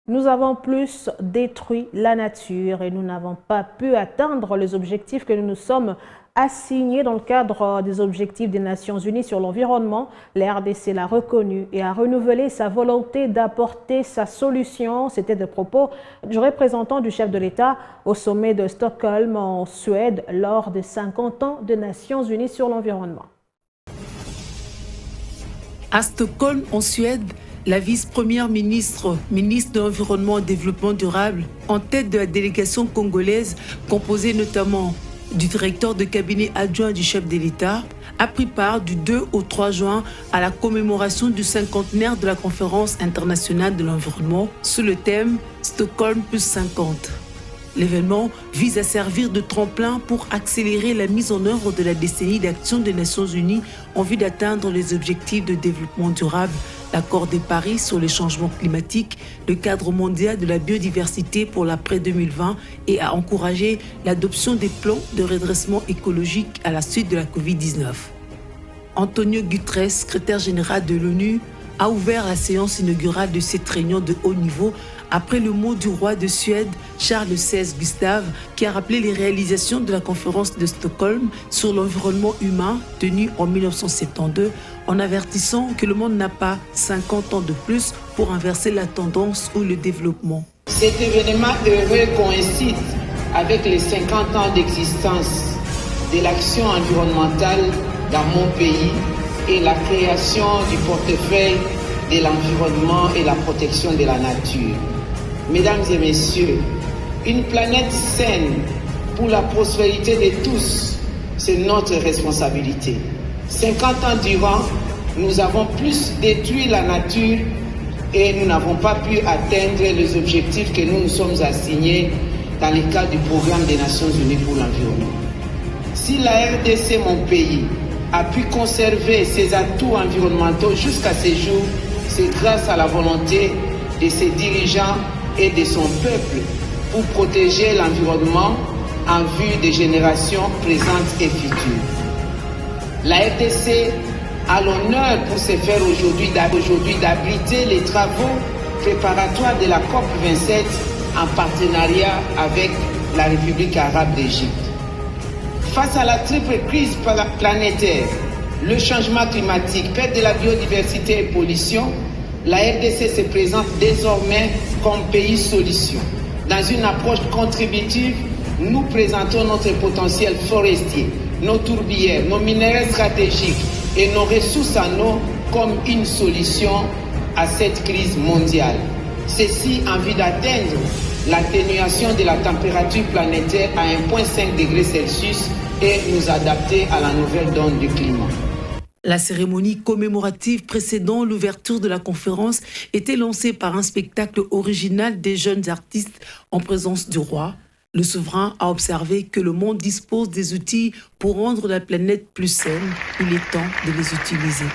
Nous avons plus détruit la nature et nous n'avons pas pu atteindre les objectifs que nous nous sommes assignés dans le cadre des objectifs des Nations Unies sur l'environnement. La RDC l'a reconnu et a renouvelé sa volonté d'apporter sa solution. C'était des propos du représentant du chef de l'État au sommet de Stockholm en Suède lors des 50 ans des Nations Unies sur l'environnement. À Stockholm, en Suède, la vice-première ministre de l'Environnement et Développement durable, en tête de la délégation congolaise, composée notamment du directeur de cabinet adjoint du chef de l'État, a pris part du 2 au 3 juin à la commémoration du cinquantenaire de la Conférence internationale de l'environnement sous le thème Stockholm plus 50. L'événement vise à servir de tremplin pour accélérer la mise en œuvre de la décennie d'action des Nations Unies en vue d'atteindre les objectifs de développement durable, l'accord de Paris sur les changements climatiques, le cadre mondial de la biodiversité pour l'après-2020 et à encourager l'adoption des plans de redressement écologique à la suite de la Covid-19. Antonio Guterres, secrétaire général de l'ONU, a ouvert la séance inaugurale de cette réunion de haut niveau après le mot du roi de Suède, Charles XVI Gustave, qui a rappelé les réalisations de la conférence de Stockholm sur l'environnement humain tenue en 1972, en avertissant que le monde n'a pas 50 ans de plus pour inverser la tendance ou le développement. Cet événement heureux coïncide avec les 50 ans d'existence de l'action environnementale dans mon pays et la création du portefeuille de l'environnement et la protection de la nature. Mesdames et messieurs, une planète saine pour la prospérité de tous, c'est notre responsabilité. 50 ans durant, nous avons plus détruit la nature et nous n'avons pas pu atteindre les objectifs que nous nous sommes assignés dans le cadre du programme des Nations Unies pour l'environnement. Si la RDC, mon pays, a pu conserver ses atouts environnementaux jusqu'à ce jour, c'est grâce à la volonté de ses dirigeants et de son peuple pour protéger l'environnement en vue des générations présentes et futures. La RDC a l'honneur pour se faire aujourd'hui d'abriter les travaux préparatoires de la COP27 en partenariat avec la République arabe d'Égypte. Face à la triple crise planétaire, le changement climatique, perte de la biodiversité et pollution, la RDC se présente désormais comme pays solution. Dans une approche contributive, nous présentons notre potentiel forestier, nos tourbières, nos minéraux stratégiques et nos ressources en eau comme une solution à cette crise mondiale. Ceci en vue d'atteindre l'atténuation de la température planétaire à 1,5 degré Celsius et nous adapter à la nouvelle donne du climat. La cérémonie commémorative précédant l'ouverture de la conférence était lancée par un spectacle original des jeunes artistes en présence du roi. Le souverain a observé que le monde dispose des outils pour rendre la planète plus saine. Il est temps de les utiliser.